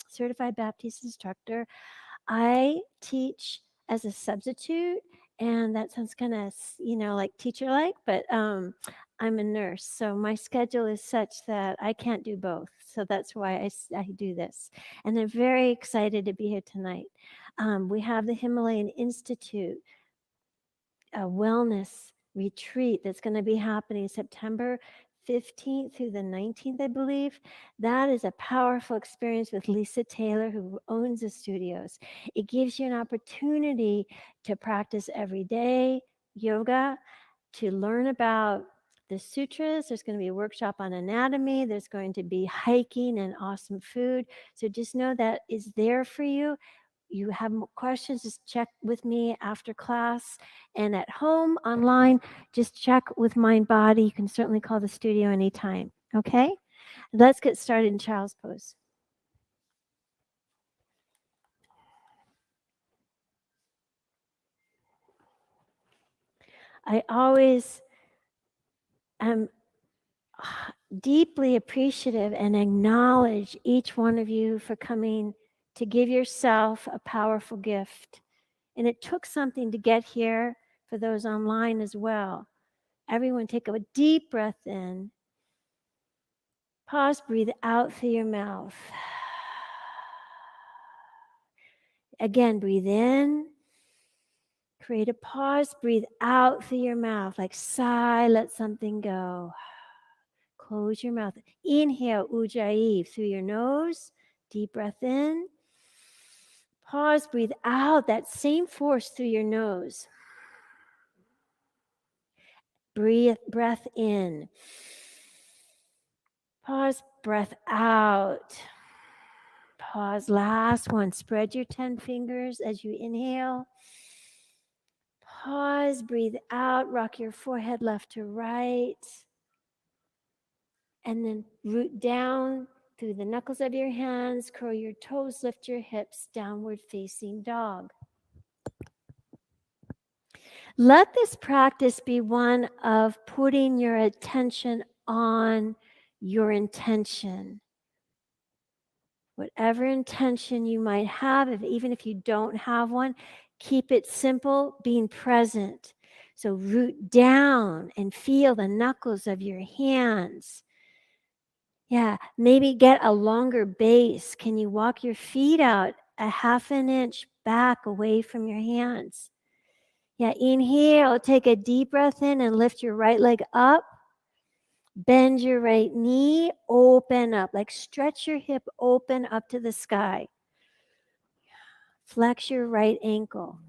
certified Baptist instructor. I teach as a substitute, and that sounds kind of, like teacher-like, but I'm a nurse, so my schedule is such that I can't do both. So that's why I do this, and I'm very excited to be here tonight. We have the Himalayan Institute, a wellness retreat that's going to be happening September 15th through the 19th, I believe. That is a powerful experience with Lisa Taylor, who owns the studios. It gives you an opportunity to practice every day yoga, to learn about the sutras. There's going to be a workshop on anatomy. There's going to be hiking and awesome food. So just know that is there for you. You have questions, just check with me after class. And at home, online, just check with Mind Body. You can certainly call the studio anytime. Okay? Let's get started in child's pose. I always am deeply appreciative and acknowledge each one of you for coming to give yourself a powerful gift. And it took something to get here for those online as well. Everyone take a deep breath in. Pause, breathe out through your mouth. Again, breathe in. Create a pause, breathe out through your mouth, like sigh, let something go. Close your mouth. Inhale, Ujjayi, through your nose. Deep breath in. Pause, breathe out, that same force through your nose. Breath in. Pause, breath out. Pause, last one. Spread your 10 fingers as you inhale. Pause, breathe out, rock your forehead left to right. And then root down through the knuckles of your hands, curl your toes, lift your hips, downward facing dog. Let this practice be one of putting your attention on your intention. Whatever intention you might have, even if you don't have one, keep it simple, being present. So root down and feel the knuckles of your hands. Yeah, maybe get a longer base. Can you walk your feet out a half an inch back away from your hands? Yeah, inhale, take a deep breath in and lift your right leg up. Bend your right knee, open up, like stretch your hip open up to the sky. Flex your right ankle.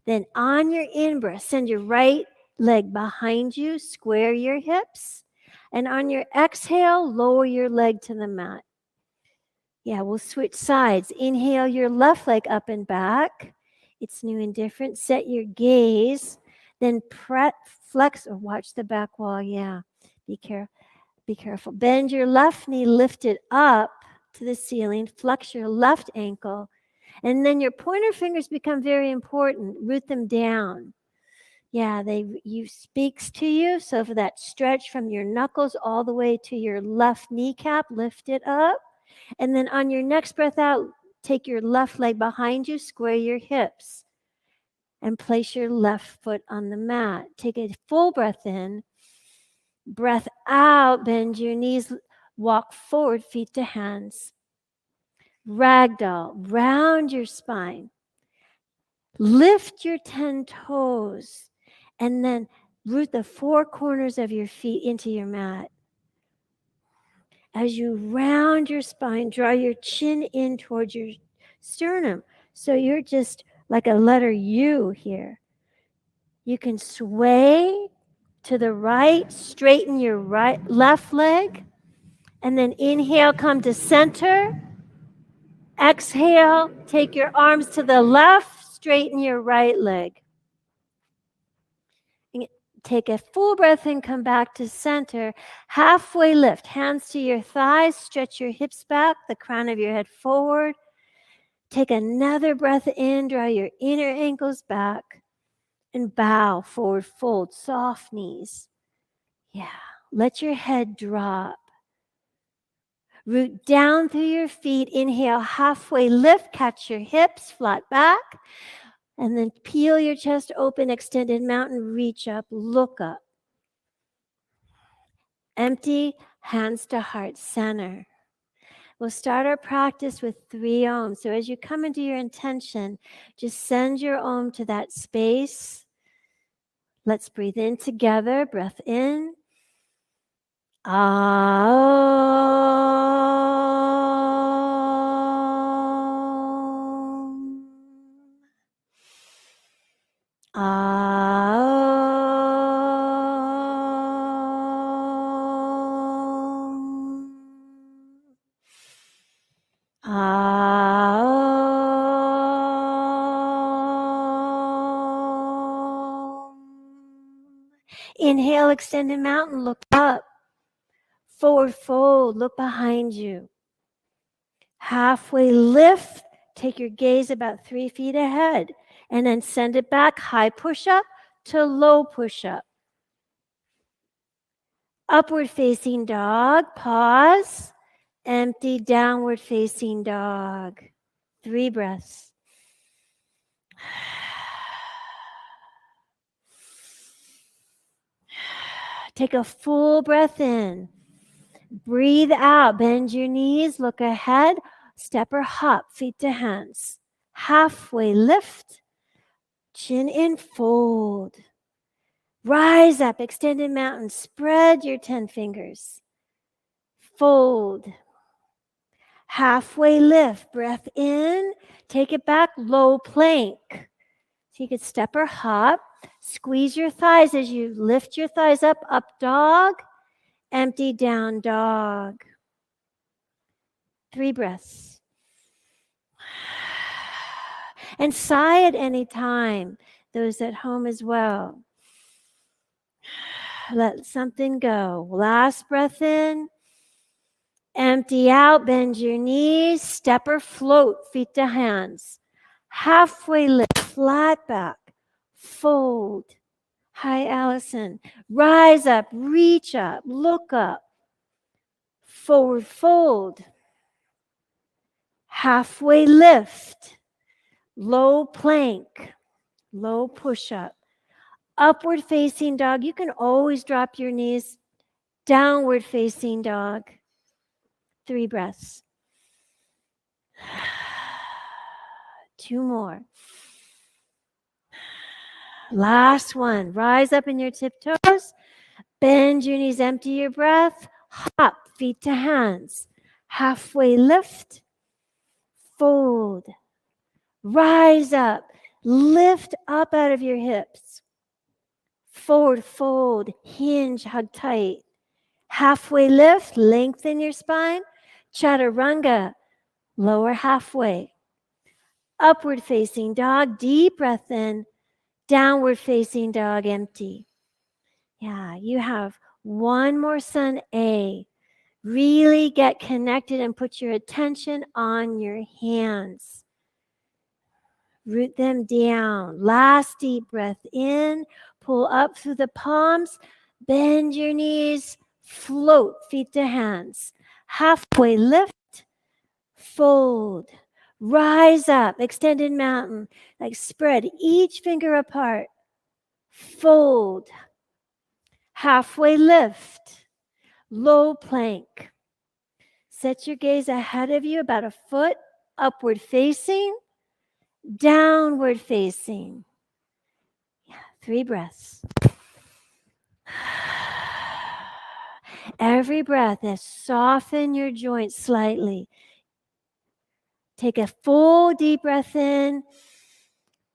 Then on your in-breath, send your right leg behind you, square your hips. And on your exhale, lower your leg to the mat. Yeah, we'll switch sides. Inhale your left leg up and back. It's new and different. Set your gaze. Then flex or watch the back wall. Yeah, be careful. Bend your left knee, lift it up to the ceiling. Flex your left ankle. And then your pointer fingers become very important. Root them down. Yeah, you speaks to you. So for that stretch from your knuckles all the way to your left kneecap, lift it up. And then on your next breath out, take your left leg behind you, square your hips, and place your left foot on the mat. Take a full breath in. Breath out, bend your knees, walk forward, feet to hands. Ragdoll, round your spine. Lift your 10 toes, and then root the 4 corners of your feet into your mat. As you round your spine, draw your chin in towards your sternum. So you're just like a letter U here. You can sway to the right, straighten your left leg, and then inhale, come to center. Exhale, take your arms to the left, straighten your right leg. Take a full breath and come back to center. Halfway lift, hands to your thighs, stretch your hips back, the crown of your head forward. Take another breath in, draw your inner ankles back, and bow, forward fold, soft knees. Yeah, let your head drop. Root down through your feet. Inhale, halfway lift, catch your hips, flat back. And then peel your chest open, extended mountain, reach up, look up. Empty, hands to heart center. We'll start our practice with 3 ohms. So as you come into your intention, just send your ohm to that space. Let's breathe in together. Breath in. Inhale, extended mountain, look up. Forward fold, look behind you. Halfway lift, take your gaze about 3 feet ahead, and then send it back, high push-up to low push-up. Upward facing dog, pause, empty, downward facing dog. 3 breaths. Take a full breath in. Breathe out, bend your knees, look ahead, step or hop, feet to hands. Halfway lift, chin in, fold. Rise up, extended mountain, spread your 10 fingers. Fold. Halfway lift, breath in, take it back, low plank. So you could step or hop, squeeze your thighs as you lift your thighs up dog, empty, down dog. 3 breaths. And sigh at any time, those at home as well. Let something go. Last breath in. Empty out, bend your knees, step or float, feet to hands. Halfway lift, flat back, fold. Hi, Allison. Rise up, reach up, look up. Forward fold. Halfway lift, low plank, low push-up. Upward facing dog, you can always drop your knees. Downward facing dog. 3 breaths. 2 more. Last one. Rise up in your tiptoes. Bend your knees, empty your breath. Hop, feet to hands. Halfway lift. Fold. Rise up. Lift up out of your hips. Forward fold. Hinge, hug tight. Halfway lift. Lengthen your spine. Chaturanga. Lower halfway. Upward facing dog. Deep breath in. Downward facing dog, empty. Yeah, you have one more sun A. Really get connected and put your attention on your hands. Root them down. Last deep breath in. Pull up through the palms. Bend your knees. Float, feet to hands. Halfway lift. Fold. Rise up. Extended mountain. Like spread each finger apart. Fold. Halfway lift. Low plank. Set your gaze ahead of you about a foot. Upward facing. Downward facing. 3 breaths. Every breath is soften your joints slightly. Take a full deep breath in.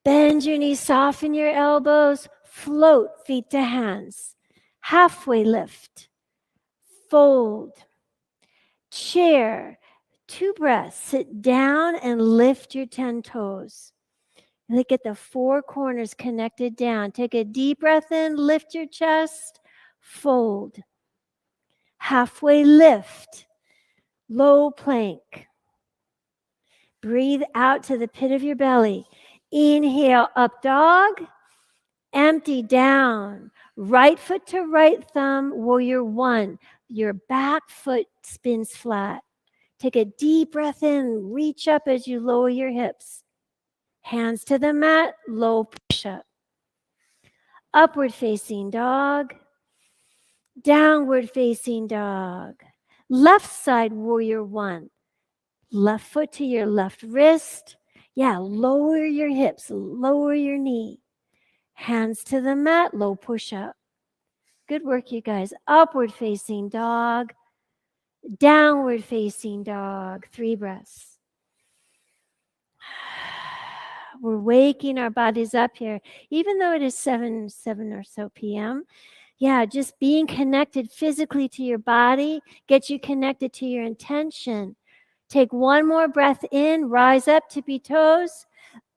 Bend your knees, soften your elbows. Float, feet to hands. Halfway lift. Fold. Chair. 2 breaths. Sit down and lift your 10 toes. Look at the 4 corners connected down. Take a deep breath in, lift your chest, fold. Halfway lift, low plank. Breathe out to the pit of your belly. Inhale, up dog, empty down. Right foot to right thumb, warrior 1. Your back foot spins flat. Take a deep breath in. Reach up as you lower your hips. Hands to the mat. Low push-up. Upward facing dog. Downward facing dog. Left side warrior one. Left foot to your left wrist. Yeah, lower your hips. Lower your knee. Hands to the mat. Low push-up. Good work, you guys. Upward facing dog. Downward facing dog. 3 breaths. We're waking our bodies up here, even though it is 7 or so p.m. Yeah, just being connected physically to your body gets you connected to your intention. Take one more breath in, rise up, tippy toes,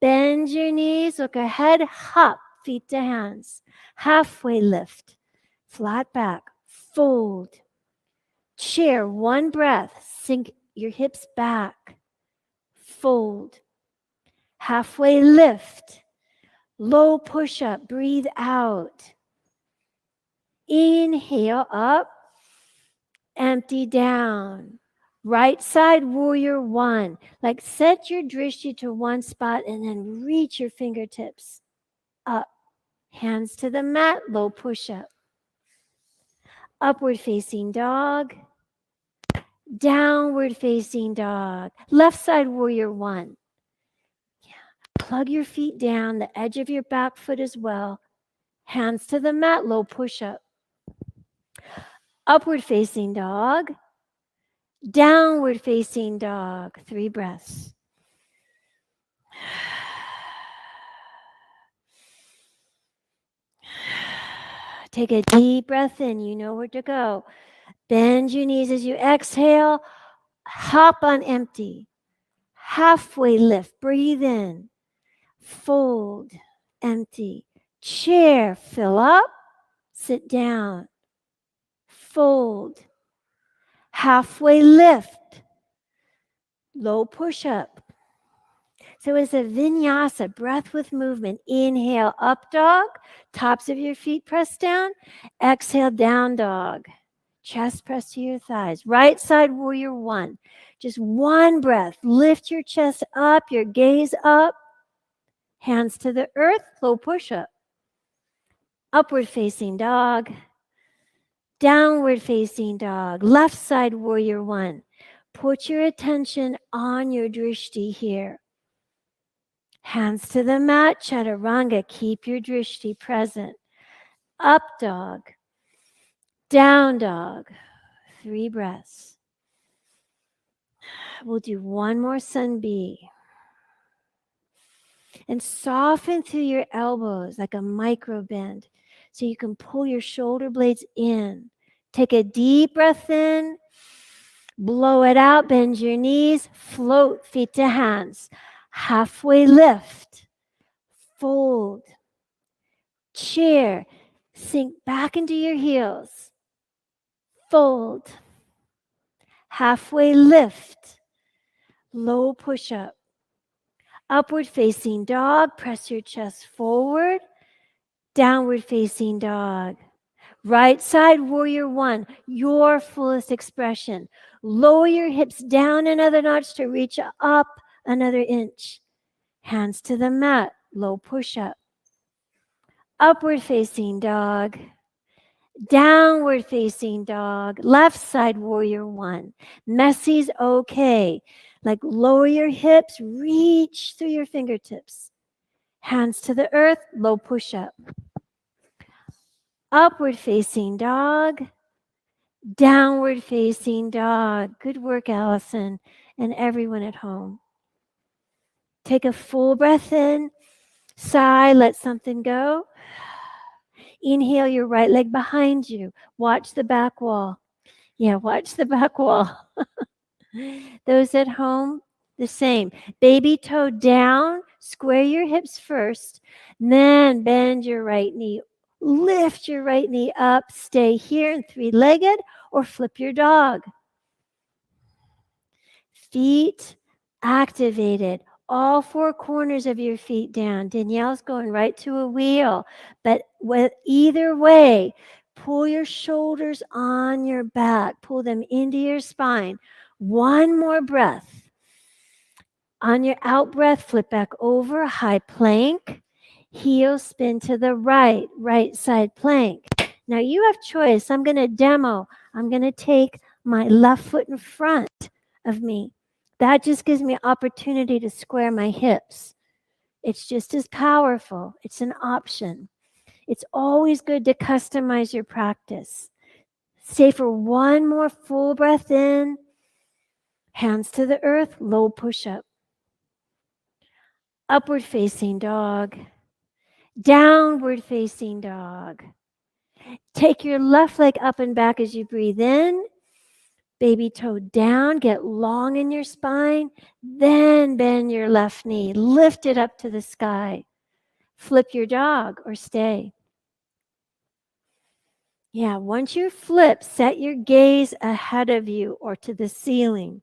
bend your knees, look ahead, hop, feet to hands, halfway lift, flat back, fold, chair, one breath, sink your hips back, fold, halfway lift, low push up, breathe out, inhale up, empty down. Right side warrior one. Like set your drishti to one spot and then reach your fingertips up. Hands to the mat, low push up. Upward facing dog. Downward facing dog. Left side warrior one. Yeah. Plug your feet down, the edge of your back foot as well. Hands to the mat, low push up. Upward facing dog. Downward facing dog. 3 breaths. Take a deep breath in. You know where to go. Bend your knees as you exhale. Hop on empty. Halfway lift. Breathe in. Fold. Empty. Chair. Fill up. Sit down. Fold. Halfway lift. Low push up. So it's a vinyasa, breath with movement. Inhale, up dog. Tops of your feet press down. Exhale, down dog. Chest press to your thighs. Right side warrior one. Just one breath. Lift your chest up, your gaze up. Hands to the earth, low push up. Upward facing dog. Downward facing dog. Left side warrior one. Put your attention on your drishti here. Hands to the mat, chaturanga. Keep your drishti present. Up dog. Down dog. 3 breaths. We'll do one more sun B. And soften through your elbows like a micro bend so you can pull your shoulder blades in. Take a deep breath in. Blow it out. Bend your knees. Float feet to hands. Halfway lift. Fold. Chair. Sink back into your heels. Fold. Halfway lift. Low push up. Upward facing dog. Press your chest forward. Downward facing dog. Right side warrior one. Your fullest expression. Lower your hips down another notch to reach up another inch. Hands to the mat. Low push up. Upward facing dog. Downward facing dog. Left side warrior one. Messy's okay. Like lower your hips, reach through your fingertips. Hands to the earth, low push up. Upward facing dog. Downward facing dog. Good work, Allison, and everyone at home. Take a full breath in. Sigh, let something go. Inhale your right leg behind you. Watch the back wall. Yeah, watch the back wall. Those at home, the same. Baby toe down. Square your hips first. Then bend your right knee. Lift your right knee up. Stay here in 3-legged or flip your dog. Feet activated. All 4 corners of your feet down. Danielle's going right to a wheel. But with either way, pull your shoulders on your back. Pull them into your spine. One more breath. On your out breath, flip back over, high plank. Heel spin to the right, right side plank. Now you have choice. I'm going to demo. I'm going to take my left foot in front of me. That just gives me opportunity to square my hips. It's just as powerful. It's an option. It's always good to customize your practice. Stay for one more full breath in. Hands to the earth, low push-up. Upward facing dog. Downward facing dog. Take your left leg up and back as you breathe in. Baby toe down, get long in your spine. Then bend your left knee, lift it up to the sky. Flip your dog or stay. Yeah, once you flip, set your gaze ahead of you or to the ceiling.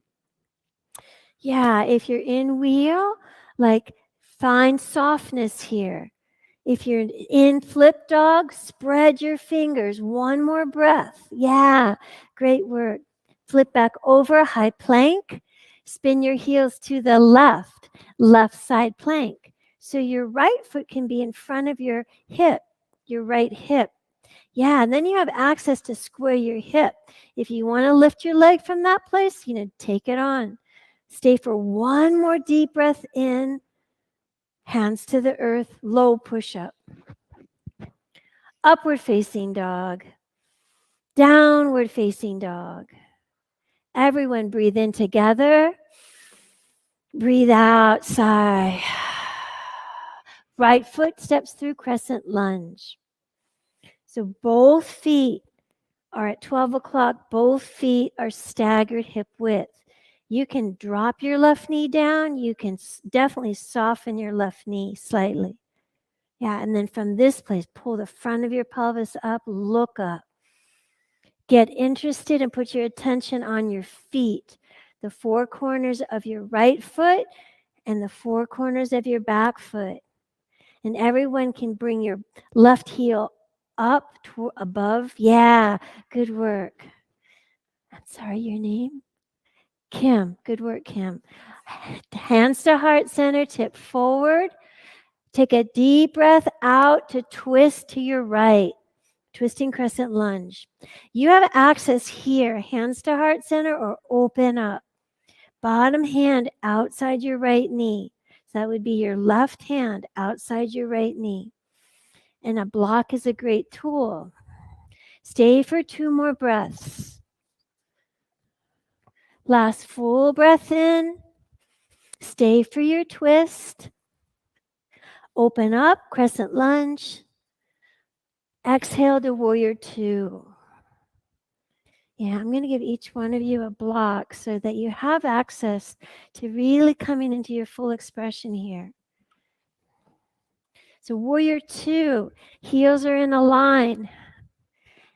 Yeah, if you're in wheel, like find softness here. If you're in flip dog, spread your fingers. One more breath. Yeah, great work. Flip back over, high plank. Spin your heels to the left, left side plank. So your right foot can be in front of your hip, your right hip. Yeah, and then you have access to square your hip. If you want to lift your leg from that place, take it on. Stay for one more deep breath in. Hands to the earth, low push-up. Upward facing dog. Downward facing dog. Everyone breathe in together. Breathe out, sigh. Right foot steps through crescent lunge. So both feet are at 12 o'clock. Both feet are staggered hip width. You can drop your left knee down. You can definitely soften your left knee slightly. Yeah, and then from this place, pull the front of your pelvis up, look up. Get interested and put your attention on your feet, the four corners of your right foot and the four corners of your back foot. And everyone can bring your left heel up to above. Yeah, good work. I'm sorry, your name? Kim. Good work, Kim. Hands to heart center, tip forward. Take a deep breath out to twist to your right. Twisting crescent lunge. You have access here, hands to heart center or open up. Bottom hand outside your right knee. So that would be your left hand outside your right knee. And a block is a great tool. Stay for 2 more breaths. Last full breath in. Stay for your twist. Open up, crescent lunge. Exhale to warrior 2. Yeah, I'm going to give each one of you a block so that you have access to really coming into your full expression here. So warrior 2, heels are in a line.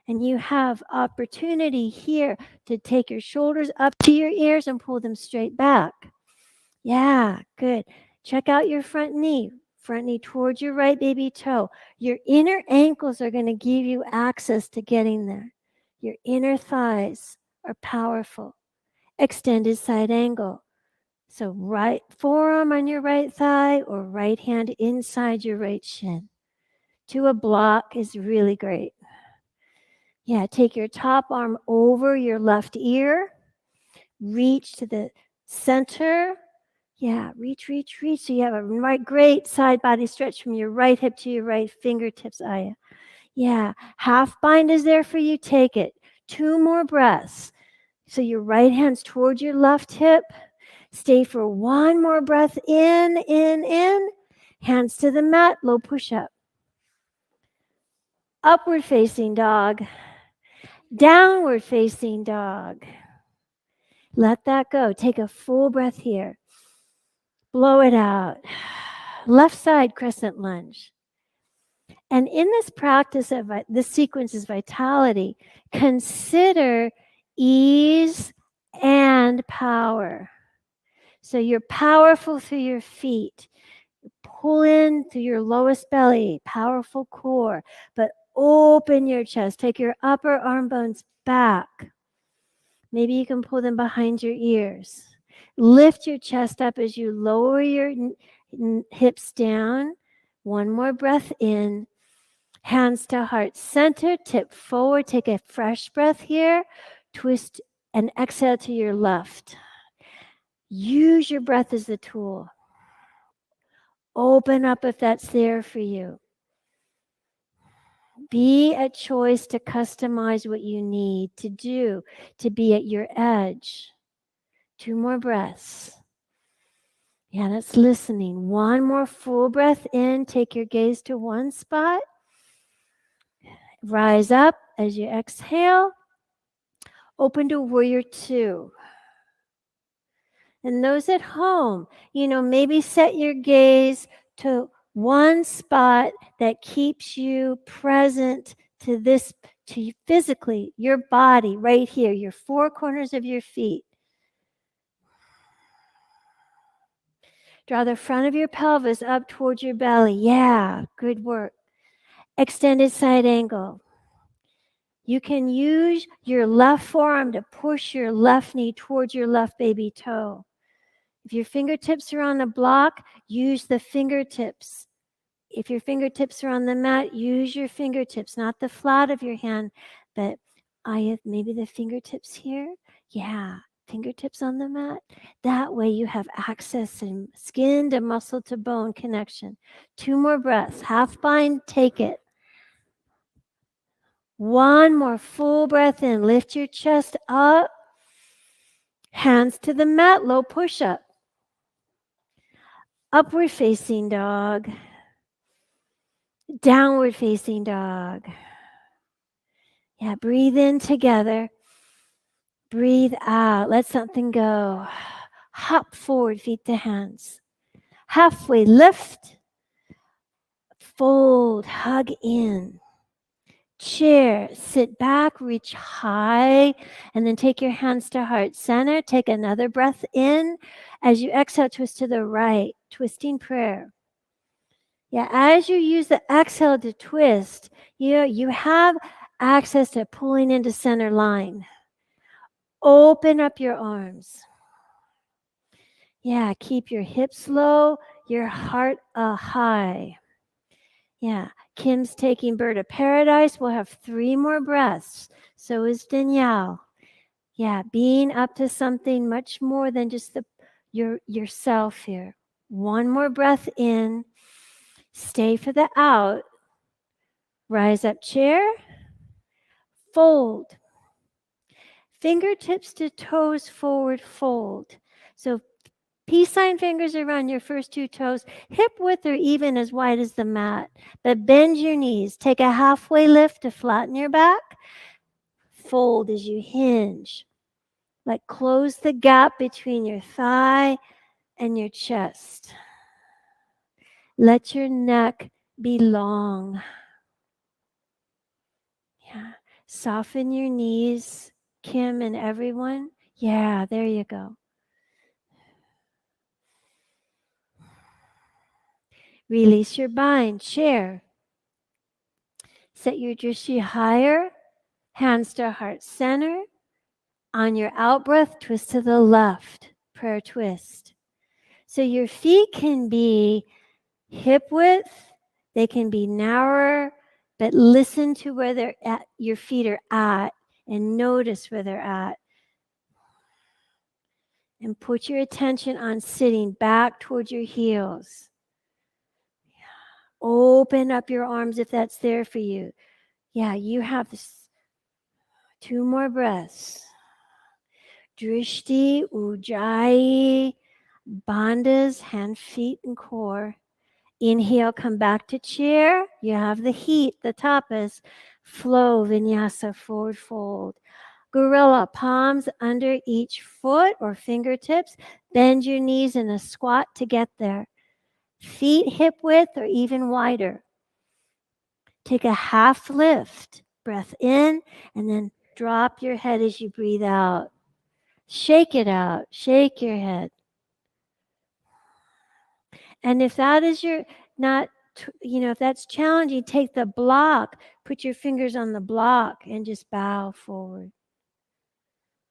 And you have opportunity here to take your shoulders up to your ears and pull them straight back. Yeah, good. Check out your front knee towards your right baby toe. Your inner ankles are going to give you access to getting there. Your inner thighs are powerful. Extended side angle. So right forearm on your right thigh or right hand inside your right shin. To a block is really great. Yeah, take your top arm over your left ear. Reach to the center. Yeah, reach. So you have a great side body stretch from your right hip to your right fingertips, Aya. Yeah, half bind is there for you. Take it. 2 more breaths. So your right hand's towards your left hip. Stay for 1 more breath in. Hands to the mat, low push-up. Upward facing dog. Downward facing dog. Let that go. Take a full breath here. Blow it out. Left side crescent lunge. And in this practice of this sequence is vitality, consider ease and power. So you're powerful through your feet. Pull in through your lowest belly, powerful core, but open your chest. Take your upper arm bones back. Maybe you can pull them behind your ears. Lift your chest up as you lower your hips down. One more breath in. Hands to heart center. Tip forward. Take a fresh breath here. Twist and exhale to your left. Use your breath as the tool. Open up if that's there for you. Be a choice to customize what you need to do to be at your edge. 2 more breaths. Yeah, that's listening. 1 more full breath in. Take your gaze to one spot. Rise up as you exhale. Open to warrior 2. And those at home, maybe set your gaze to one spot that keeps you present to this, to you physically, your body right here, your 4 corners of your feet. Draw the front of your pelvis up towards your belly. Yeah, good work. Extended side angle. You can use your left forearm to push your left knee towards your left baby toe. If your fingertips are on the block, use the fingertips. If your fingertips are on the mat, use your fingertips, not the flat of your hand, but maybe the fingertips here. Yeah, fingertips on the mat. That way you have access and skin to muscle to bone connection. 2 more breaths. Half bind, take it. 1 more full breath in. Lift your chest up. Hands to the mat, low push-up. Upward facing dog. Downward facing dog. Yeah, breathe in together. Breathe out. Let something go. Hop forward, feet to hands. Halfway lift. Fold, hug in. Chair, sit back, reach high, and then take your hands to heart center. Take another breath in. As you exhale, twist to the right, twisting prayer. Yeah, as you use the exhale to twist, you have access to pulling into center line. Open up your arms. Yeah, keep your hips low, your heart high. Yeah, Kim's taking Bird of Paradise. We'll have 3 more breaths. So is Danielle. Yeah, being up to something much more than just yourself here. 1 more breath in. Stay for the out. Rise up chair. Fold. Fingertips to toes forward, fold. So peace sign fingers around your first 2 toes, hip width or even as wide as the mat. But bend your knees. Take a halfway lift to flatten your back. Fold as you hinge. Like close the gap between your thigh and your chest. Let your neck be long. Yeah. Soften your knees, Kim and everyone. Yeah, there you go. Release your bind, chair. Set your drishti higher, hands to heart center. On your out breath, twist to the left, prayer twist. So your feet can be hip width, they can be narrower, but listen to where they're at, your feet are at, and notice where they're at. And put your attention on sitting back towards your heels. Open up your arms if that's there for you. Yeah, you have this. 2 more breaths. Drishti, Ujjayi, bandhas, hand, feet, and core. Inhale, come back to chair. You have the heat, the tapas. Flow, vinyasa, forward fold. Gorilla, palms under each foot or fingertips. Bend your knees in a squat to get there. Feet hip width or even wider. Take a half lift. Breath in and then drop your head as you breathe out. Shake it out. Shake your head. And if that is if that's challenging, take the block, put your fingers on the block and just bow forward.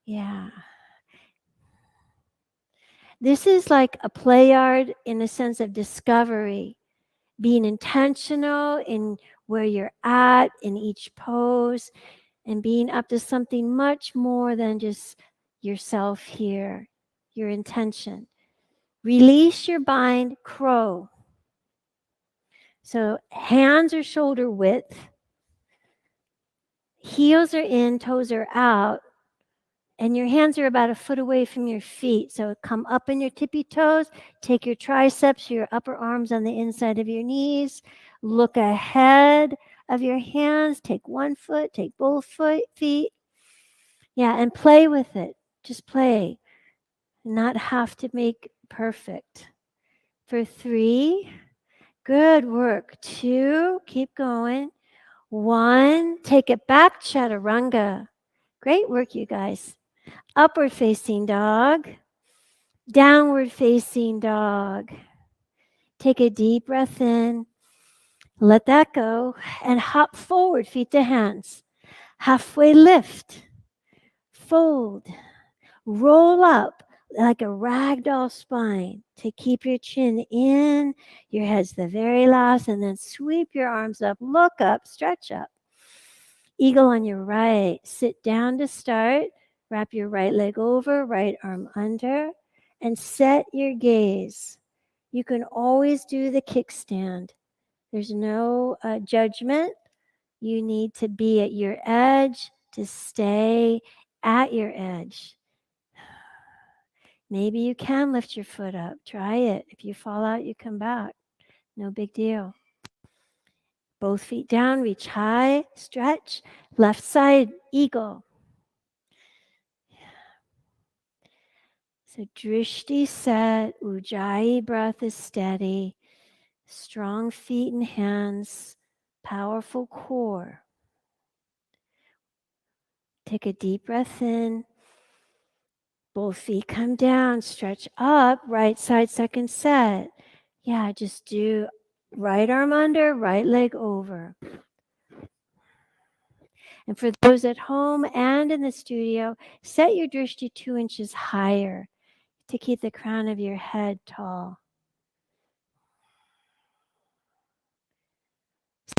Yeah. This is like a play yard in a sense of discovery, being intentional in where you're at in each pose and being up to something much more than just yourself here, your intention. Release your bind, crow. So hands are shoulder width, heels are in, toes are out, and your hands are about a foot away from your feet. So come up in your tippy toes, take your triceps, your upper arms on the inside of your knees, look ahead of your hands, take one foot, take both feet. Yeah, and play with it. Just play, not have to make perfect. For 3, good work. 2, keep going. 1, take it back, chaturanga. Great work, you guys. Upward facing dog, downward facing dog. Take a deep breath in, let that go, and hop forward, feet to hands. Halfway lift, fold, roll up like a ragdoll spine to keep your chin in, your head's the very last, and then sweep your arms up, look up, stretch up. Eagle on your right, sit down to start. Wrap your right leg over, right arm under, and set your gaze. You can always do the kickstand. There's no judgment. You need to be at your edge to stay at your edge. Maybe you can lift your foot up. Try it. If you fall out, you come back. No big deal. Both feet down, reach high, stretch. Left side, eagle. So drishti set, ujjayi breath is steady, strong feet and hands, powerful core. Take a deep breath in. Both feet come down, stretch up, right side second set. Yeah, just do right arm under, right leg over. And for those at home and in the studio, set your drishti 2 inches higher to keep the crown of your head tall.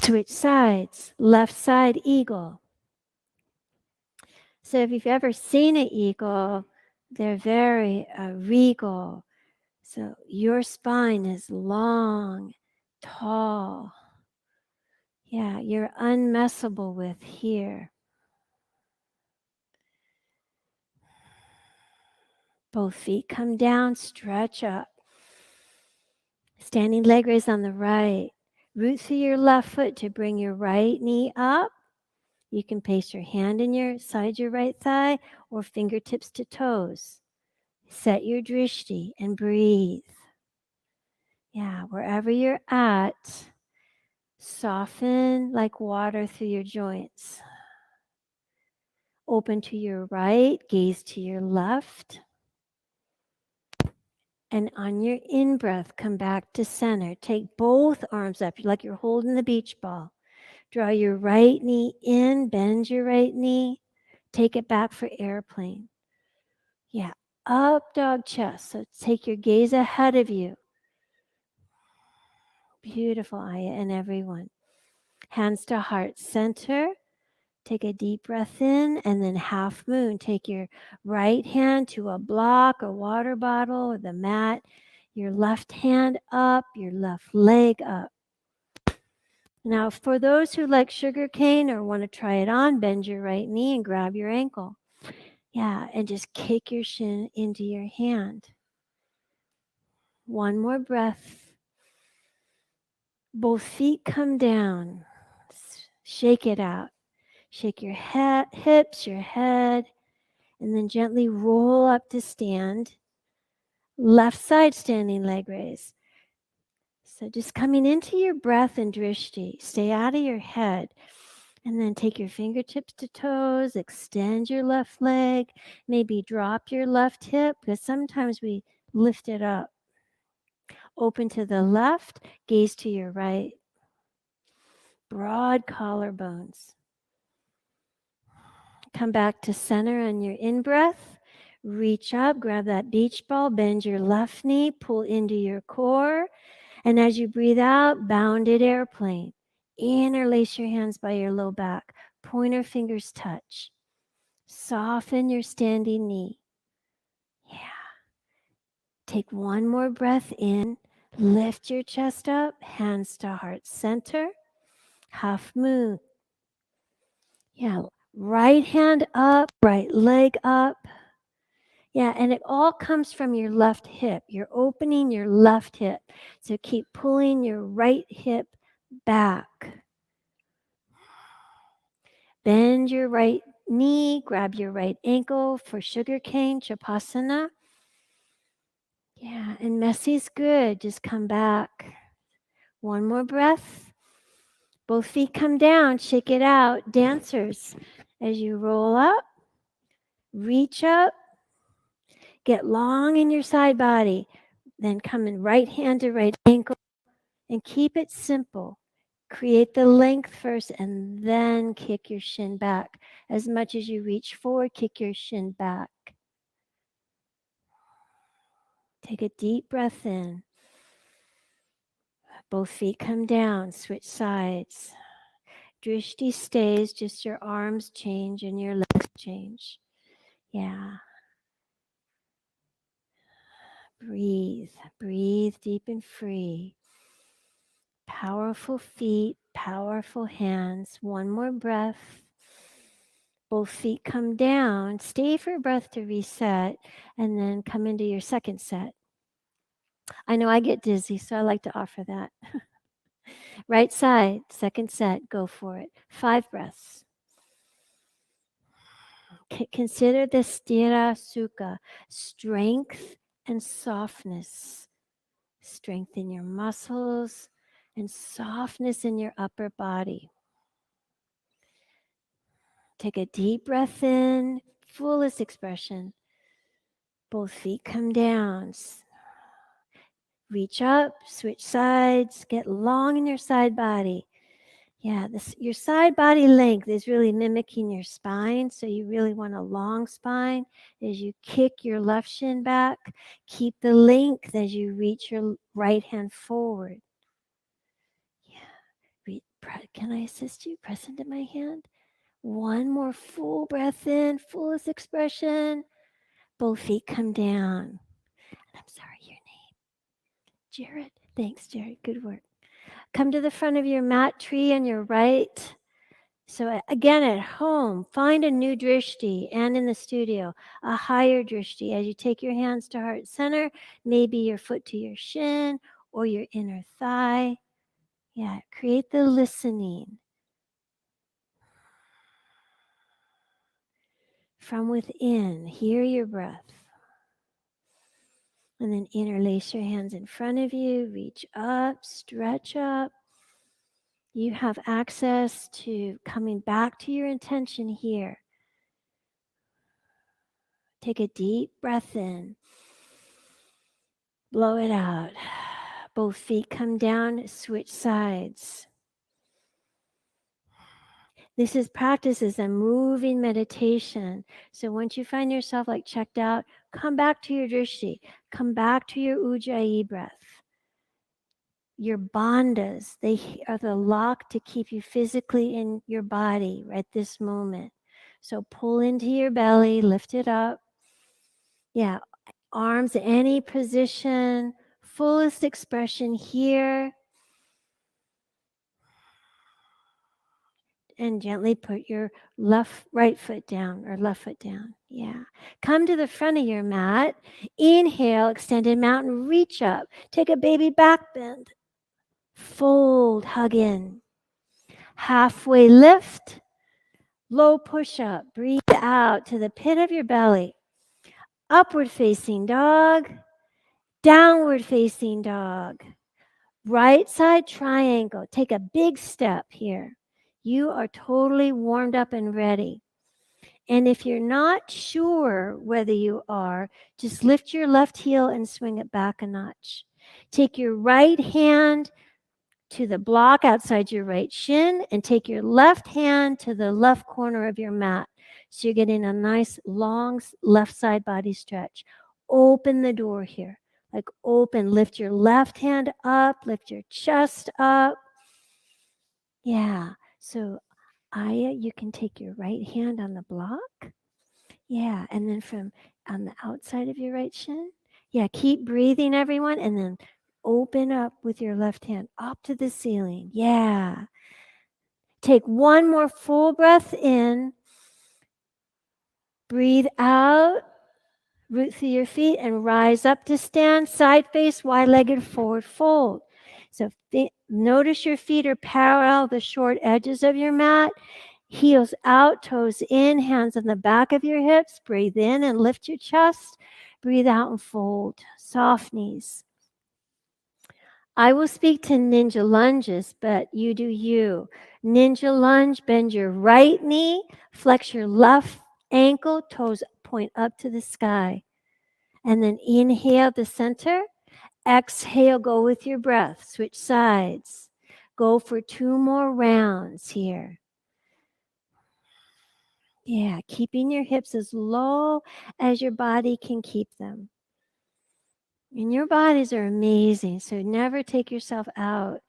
Switch sides, left side eagle. So if you've ever seen an eagle, they're very regal. So your spine is long, tall. Yeah, you're unmessable with here. Both feet come down, stretch up. Standing leg raise on the right. Root through your left foot to bring your right knee up. You can place your hand in your side your right thigh or fingertips to toes. Set your drishti and breathe. Yeah, wherever you're at, soften like water through your joints. Open to your right, gaze to your left. And on your in-breath, come back to center. Take both arms up like you're holding the beach ball. Draw your right knee in, bend your right knee. Take it back for airplane. Yeah, up dog chest. So take your gaze ahead of you. Beautiful, Aya, and everyone. Hands to heart center. Take a deep breath in and then half moon. Take your right hand to a block, a water bottle, or the mat. Your left hand up, your left leg up. Now, for those who like sugar cane or want to try it on, bend your right knee and grab your ankle. Yeah, and just kick your shin into your hand. One more breath. Both feet come down. Shake it out. Shake your hips, your head, and then gently roll up to stand. Left side standing leg raise. So just coming into your breath and drishti. Stay out of your head. And then take your fingertips to toes, extend your left leg, maybe drop your left hip, because sometimes we lift it up. Open to the left, gaze to your right. Broad collarbones. Come back to center on your in-breath. Reach up, grab that beach ball, bend your left knee, pull into your core. And as you breathe out, bounded airplane. Interlace your hands by your low back. Pointer fingers touch. Soften your standing knee. Yeah. Take one more breath in. Lift your chest up, hands to heart center. Half moon. Yeah, right hand up, right leg up. Yeah, and it all comes from your left hip. You're opening your left hip. So keep pulling your right hip back. Bend your right knee, grab your right ankle for sugarcane, Chapasana. Yeah, and messy's good. Just come back. One more breath. Both feet come down, shake it out. Dancers, as you roll up, reach up, get long in your side body. Then come in right hand to right ankle and keep it simple. Create the length first and then kick your shin back. As much as you reach forward, kick your shin back. Take a deep breath in. Both feet come down, switch sides. Drishti stays, just your arms change and your legs change. Yeah. Breathe, breathe deep and free. Powerful feet, powerful hands. One more breath. Both feet come down. Stay for a breath to reset and then come into your second set. I know I get dizzy, so I like to offer that. Right side, second set, go for it. 5 breaths. Consider the stira sukha, strength and softness. Strength in your muscles and softness in your upper body. Take a deep breath in, fullest expression. Both feet come down. Reach up, switch sides, get long in your side body. Yeah, your side body length is really mimicking your spine. So you really want a long spine as you kick your left shin back. Keep the length as you reach your right hand forward. Yeah. Can I assist you? Press into my hand. One more full breath in, fullest expression. Both feet come down. I'm sorry, your name. Jared. Thanks, Jared. Good work. Come to the front of your mat tree on your right. So again, at home, find a new drishti, and in the studio, a higher drishti. As you take your hands to heart center, maybe your foot to your shin or your inner thigh. Yeah, create the listening. From within, hear your breath. And then interlace your hands in front of you, reach up, stretch up. You have access to coming back to your intention here. Take a deep breath in. Blow it out. Both feet come down, switch sides. This is practice is a moving meditation. So once you find yourself like checked out, come back to your drishti. Come back to your ujjayi breath. Your bandhas, they are the lock to keep you physically in your body right this moment. So pull into your belly, lift it up. Yeah, arms any position, fullest expression here. And gently put your right foot down or left foot down. Yeah. Come to the front of your mat. Inhale, extended mountain, reach up. Take a baby back bend. Fold, hug in. Halfway lift. Low push up. Breathe out to the pit of your belly. Upward facing dog. Downward facing dog. Right side triangle. Take a big step here. You are totally warmed up and ready. And if you're not sure whether you are, just lift your left heel and swing it back a notch. Take your right hand to the block outside your right shin and take your left hand to the left corner of your mat. So you're getting a nice long left side body stretch. Open the door here. Like open, lift your left hand up, lift your chest up. Yeah. So Aya, you can take your right hand on the block. Yeah. And then from on the outside of your right shin. Yeah. Keep breathing, everyone. And then open up with your left hand up to the ceiling. Yeah. Take one more full breath in. Breathe out. Root through your feet and rise up to stand, side face, wide-legged forward fold. So notice your feet are parallel the short edges of your mat. Heels out, toes in, hands on the back of your hips. Breathe in and lift your chest. Breathe out and fold. Soft knees. I will speak to ninja lunges, but you do you. Ninja lunge, bend your right knee, flex your left ankle, toes point up to the sky. And then inhale the center. Exhale, go with your breath. Switch sides. Go for 2 more rounds here. Yeah, keeping your hips as low as your body can keep them. And your bodies are amazing, so never take yourself out.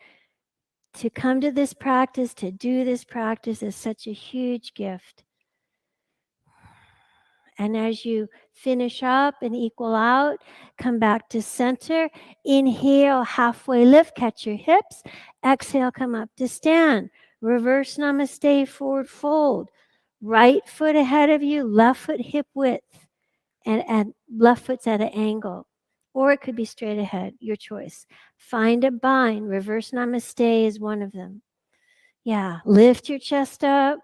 To come to this practice, to do this practice is such a huge gift. And as you finish up and equal out, come back to center. Inhale, halfway lift, catch your hips. Exhale, come up to stand. Reverse namaste, forward fold. Right foot ahead of you, left foot hip width. And left foot's at an angle. Or it could be straight ahead, your choice. Find a bind. Reverse namaste is one of them. Yeah, lift your chest up.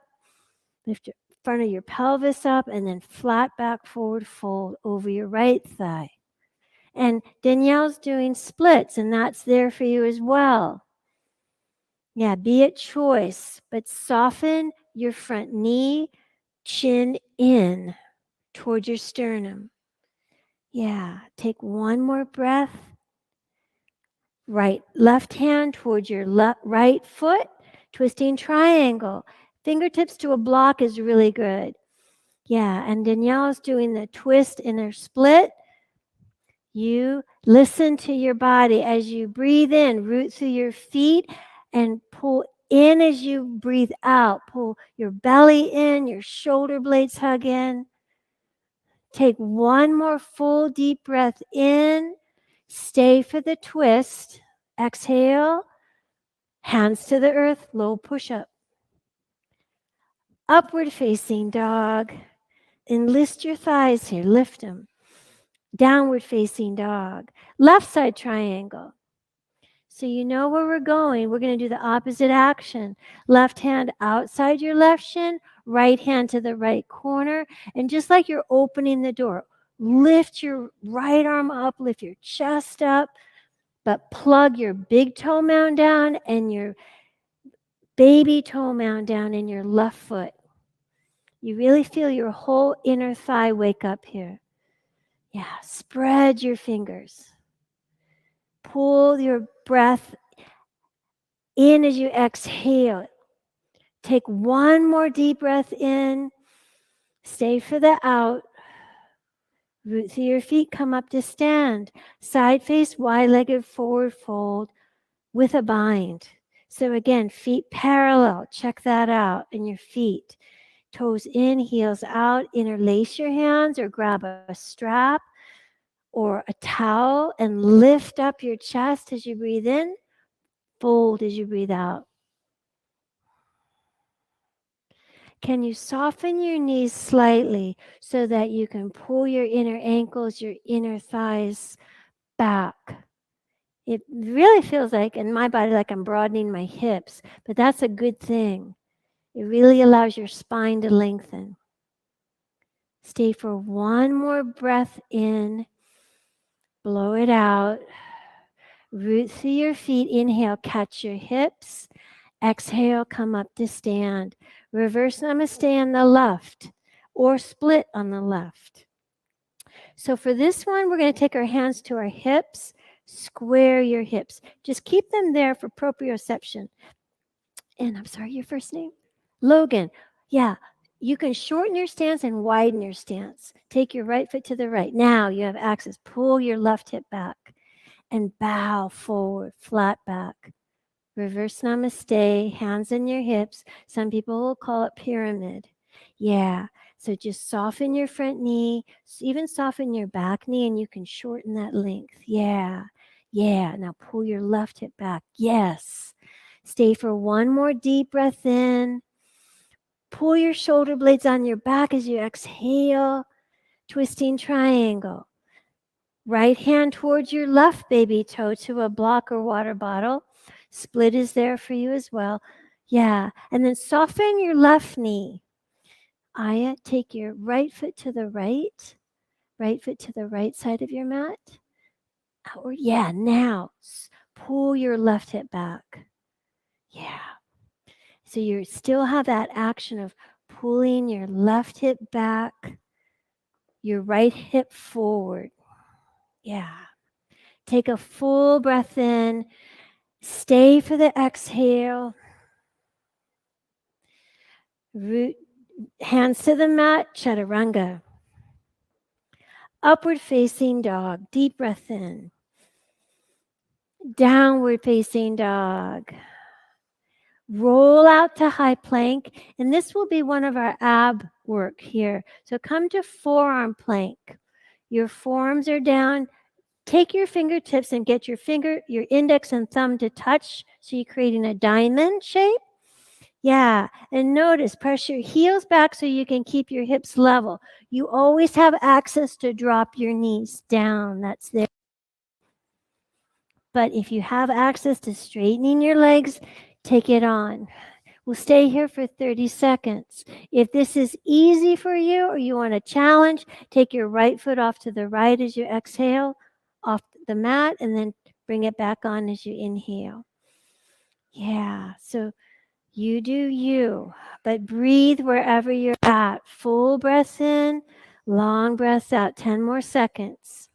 Lift your front of your pelvis up and then flat back forward fold over your right thigh. And Danielle's doing splits, and that's there for you as well. Yeah, be at choice, but soften your front knee, chin in towards your sternum. Yeah, take one more breath. Left hand towards your right foot, twisting triangle. Fingertips to a block is really good. Yeah, and Danielle's doing the twist in her split. You listen to your body as you breathe in, root through your feet and pull in as you breathe out. Pull your belly in, your shoulder blades hug in. Take one more full deep breath in. Stay for the twist. Exhale. Hands to the earth, low push up. Upward facing dog. Enlist your thighs here, lift them. Downward facing dog. Left side triangle. So you know where we're going. We're going to do the opposite action. Left hand outside your left shin, right hand to the right corner. And just like you're opening the door, lift your right arm up, lift your chest up, but plug your big toe mound down and your baby toe mound down in your left foot. You really feel your whole inner thigh wake up here. Yeah, spread your fingers. Pull your breath in as you exhale. Take one more deep breath in. Stay for the out. Root through your feet, come up to stand. Side face, wide-legged forward fold with a bind. So again, feet parallel. Check that out in your feet. Toes in, heels out. Interlace your hands or grab a strap or a towel and lift up your chest as you breathe in. Fold as you breathe out. Can you soften your knees slightly so that you can pull your inner ankles, your inner thighs back? It really feels like, in my body, like I'm broadening my hips, but that's a good thing. It really allows your spine to lengthen. Stay for one more breath in. Blow it out. Root through your feet. Inhale, catch your hips. Exhale, come up to stand. Reverse namaste on the left or split on the left. So for this one, we're going to take our hands to our hips. Square your hips. Just keep them there for proprioception. And I'm sorry, your first name? Logan. Yeah. You can shorten your stance and widen your stance. Take your right foot to the right. Now you have access. Pull your left hip back and bow forward, flat back. Reverse namaste, hands in your hips. Some people will call it pyramid. Yeah. So just soften your front knee, even soften your back knee, and you can shorten that length. Yeah. Yeah. Now pull your left hip back. Yes. Stay for one more deep breath in. Pull your shoulder blades on your back as you exhale. Twisting triangle. Right hand towards your left baby toe to a block or water bottle. Split is there for you as well. Yeah. And then soften your left knee. Aya, take your right foot to the right. Right foot to the right side of your mat. Outward. Yeah. Now pull your left hip back. Yeah. So you still have that action of pulling your left hip back, your right hip forward. Yeah. Take a full breath in. Stay for the exhale. Root, hands to the mat, chaturanga. Upward facing dog. Deep breath in. Downward facing dog. Roll out to high plank. And this will be one of our ab work here. So come to forearm plank. Your forearms are down. Take your fingertips and get your index and thumb to touch. So you're creating a diamond shape. Yeah. And notice, press your heels back so you can keep your hips level. You always have access to drop your knees down. That's there. But if you have access to straightening your legs, take it on. We'll stay here for 30 seconds. If this is easy for you or you want a challenge, take your right foot off to the right as you exhale off the mat and then bring it back on as you inhale. Yeah, so you do you, but breathe wherever you're at. Full breath in, long breath out. 10 more seconds.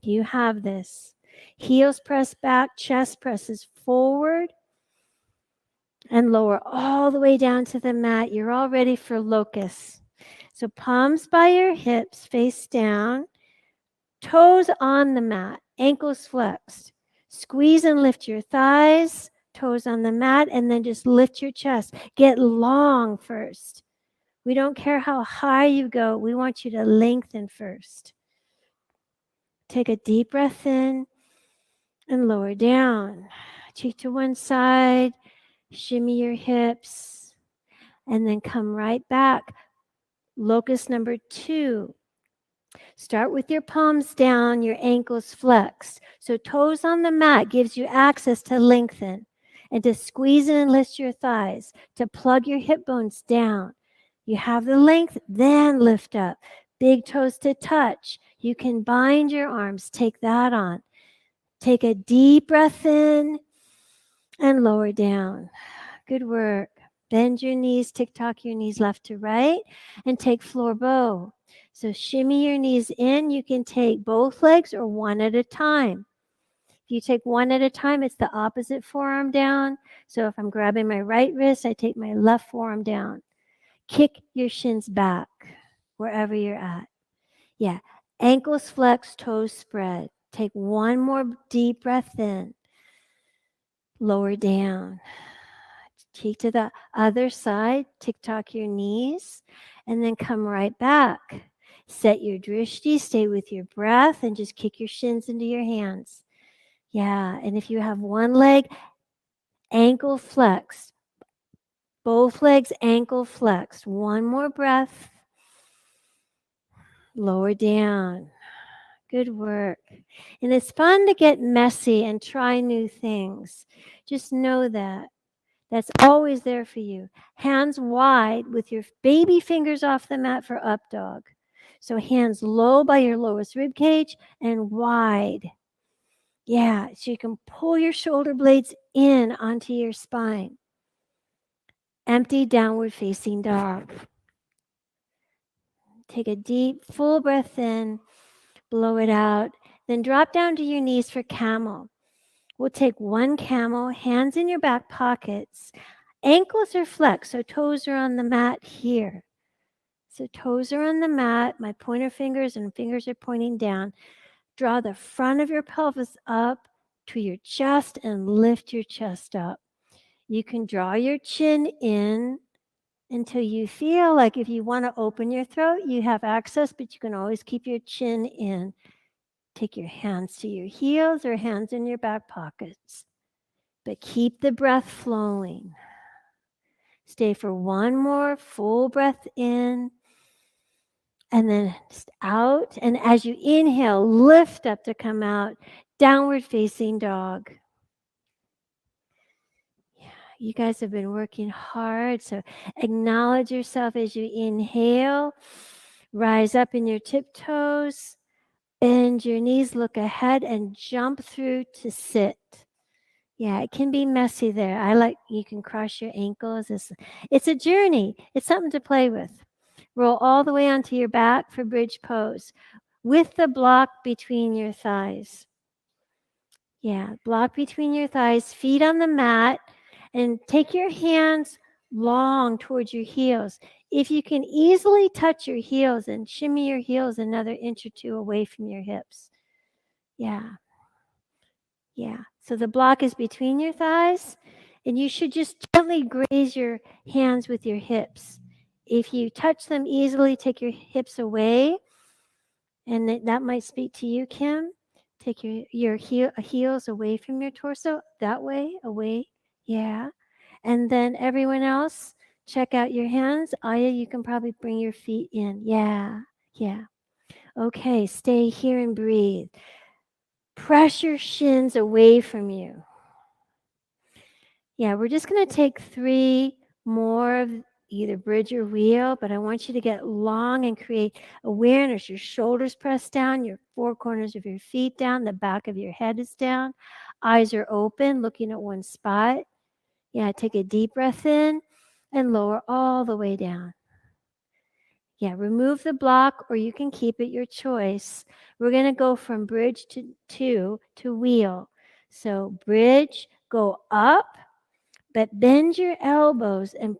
You have this. Heels press back, chest presses forward and lower all the way down to the mat. You're all ready for locust. So palms by your hips, face down, toes on the mat, ankles flexed. Squeeze and lift your thighs, toes on the mat, and then just lift your chest. Get long first. We don't care how high you go. We want you to lengthen first. Take a deep breath in and lower down. Cheek to one side, shimmy your hips, and then come right back. Locust number 2. Start with your palms down, your ankles flexed. So toes on the mat gives you access to lengthen and to squeeze in and lift your thighs, to plug your hip bones down. You have the length, then lift up. Big toes to touch. You can bind your arms. Take that on. Take a deep breath in and lower down. Good work. Bend your knees, tick-tock your knees left to right, and take floor bow. So shimmy your knees in. You can take both legs or one at a time. If you take one at a time, it's the opposite forearm down. So if I'm grabbing my right wrist, I take my left forearm down. Kick your shins back wherever you're at. Yeah. Ankles flex, toes spread. Take one more deep breath in. Lower down. Cheek to the other side, tick-tock your knees, and then come right back. Set your drishti, stay with your breath, and just kick your shins into your hands. Yeah, and if you have one leg, ankle flexed. Both legs ankle flexed. One more breath. Lower down. Good work. And it's fun to get messy and try new things. Just know that. That's always there for you. Hands wide with your baby fingers off the mat for up dog. So hands low by your lowest rib cage and wide. Yeah, so you can pull your shoulder blades in onto your spine. Empty downward facing dog. Take a deep, full breath in, blow it out, then drop down to your knees for camel. We'll take one camel, hands in your back pockets. Ankles are flexed, so toes are on the mat here. So toes are on the mat, my pointer fingers and fingers are pointing down. Draw the front of your pelvis up to your chest and lift your chest up. You can draw your chin in until you feel like if you want to open your throat, you have access, but you can always keep your chin in. Take your hands to your heels or hands in your back pockets, but keep the breath flowing. Stay for one more full breath in and then just out. And as you inhale, lift up to come out, downward facing dog. Yeah, you guys have been working hard. So acknowledge yourself as you inhale, rise up in your tiptoes, bend your knees, look ahead, and jump through to sit. Yeah, it can be messy there. You can cross your ankles. It's a journey. It's something to play with. Roll all the way onto your back for bridge pose with the block between your thighs. Yeah, block between your thighs, feet on the mat, and take your hands long towards your heels. If you can easily touch your heels and shimmy your heels another inch or two away from your hips. Yeah. Yeah. So the block is between your thighs, and you should just gently graze your hands with your hips. If you touch them easily, take your hips away, and that might speak to you, Kim. Take your heels away from your torso, that way, away. Yeah. And then everyone else, check out your hands. Aya, you can probably bring your feet in. Yeah. Yeah. Okay, stay here and breathe. Press your shins away from you. Yeah, we're just going to take 3 more of either bridge or wheel, but I want you to get long and create awareness. Your shoulders pressed down, your 4 corners of your feet down, the back of your head is down, eyes are open, looking at one spot. Yeah, take a deep breath in and lower all the way down. Yeah, remove the block or you can keep it, your choice. We're going to go from bridge to wheel. So bridge, go up, but bend your elbows and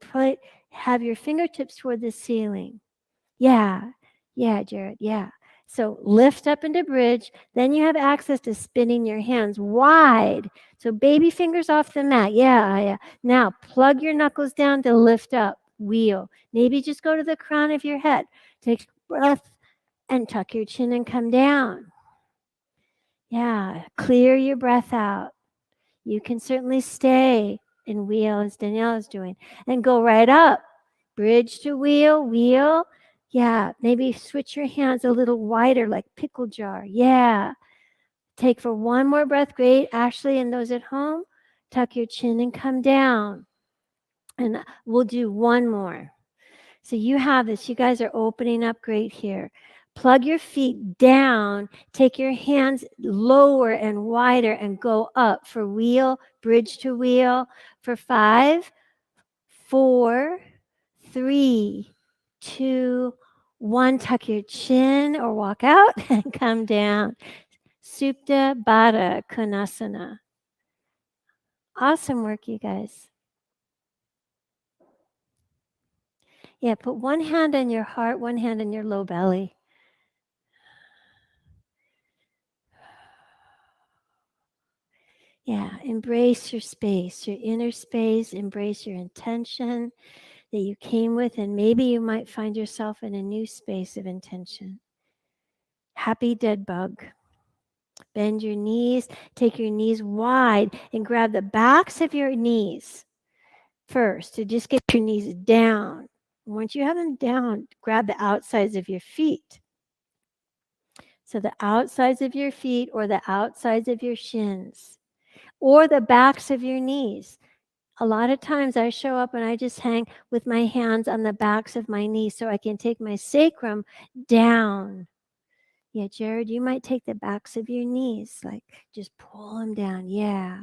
have your fingertips toward the ceiling. Yeah, Jared, yeah. So lift up into bridge. Then you have access to spinning your hands wide. So baby fingers off the mat. Yeah. Now plug your knuckles down to lift up. Wheel. Maybe just go to the crown of your head. Take a breath and tuck your chin and come down. Yeah, clear your breath out. You can certainly stay in wheel as Danielle is doing and go right up. Bridge to wheel, wheel. Yeah, maybe switch your hands a little wider like pickle jar. Yeah. Take for one more breath. Great. Ashley and those at home, tuck your chin and come down. And we'll do one more. So you have this. You guys are opening up great here. Plug your feet down. Take your hands lower and wider and go up for wheel, bridge to wheel for 5, 4, 3, 2, 1. Tuck your chin or walk out and come down. Supta Baddha Konasana. Awesome work, you guys. Yeah, put one hand on your heart, one hand on your low belly. Yeah, embrace your space, your inner space, embrace your intention that you came with, and maybe you might find yourself in a new space of intention. Happy dead bug. Bend your knees, take your knees wide, and grab the backs of your knees first to just get your knees down. Once you have them down, grab the outsides of your feet. So the outsides of your feet or the outsides of your shins or the backs of your knees. A lot of times I show up and I just hang with my hands on the backs of my knees so I can take my sacrum down. Yeah, Jared, you might take the backs of your knees, like just pull them down. Yeah.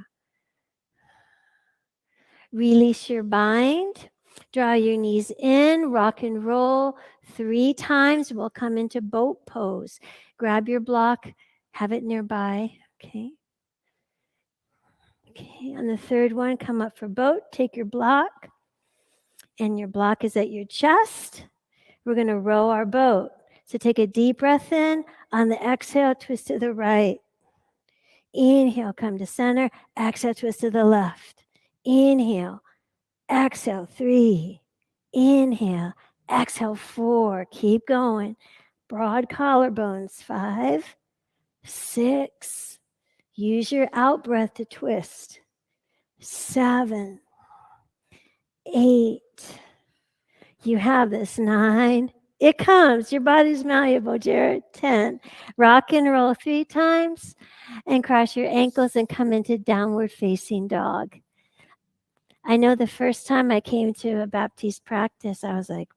Release your bind. Draw your knees in, rock and roll 3 times. We'll come into boat pose. Grab your block, have it nearby. Okay. Okay, on the third one, come up for boat. Take your block, and your block is at your chest. We're going to row our boat. So take a deep breath in. On the exhale, twist to the right. Inhale, come to center. Exhale, twist to the left. Inhale. Exhale, 3. Inhale. Exhale, 4. Keep going. Broad collarbones, 5, 6. Use your out breath to twist. 7, 8. You have this. 9. It comes. Your body's malleable, Jared. 10. Rock and roll 3 times and cross your ankles and come into downward facing dog. I know the first time I came to a Baptiste practice, I was like,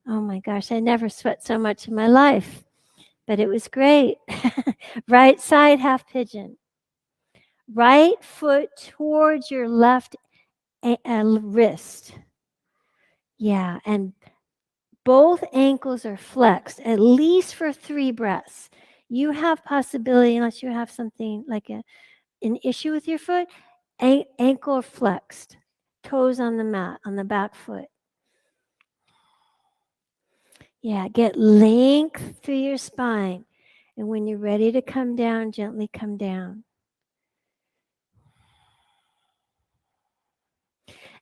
oh my gosh, I never sweat so much in my life. But it was great. Right side half pigeon. Right foot towards your left wrist. Yeah, and both ankles are flexed, at least for 3 breaths. You have possibility, unless you have something like an issue with your foot, ankle flexed, toes on the mat, on the back foot. Yeah, get length through your spine. And when you're ready to come down, gently come down.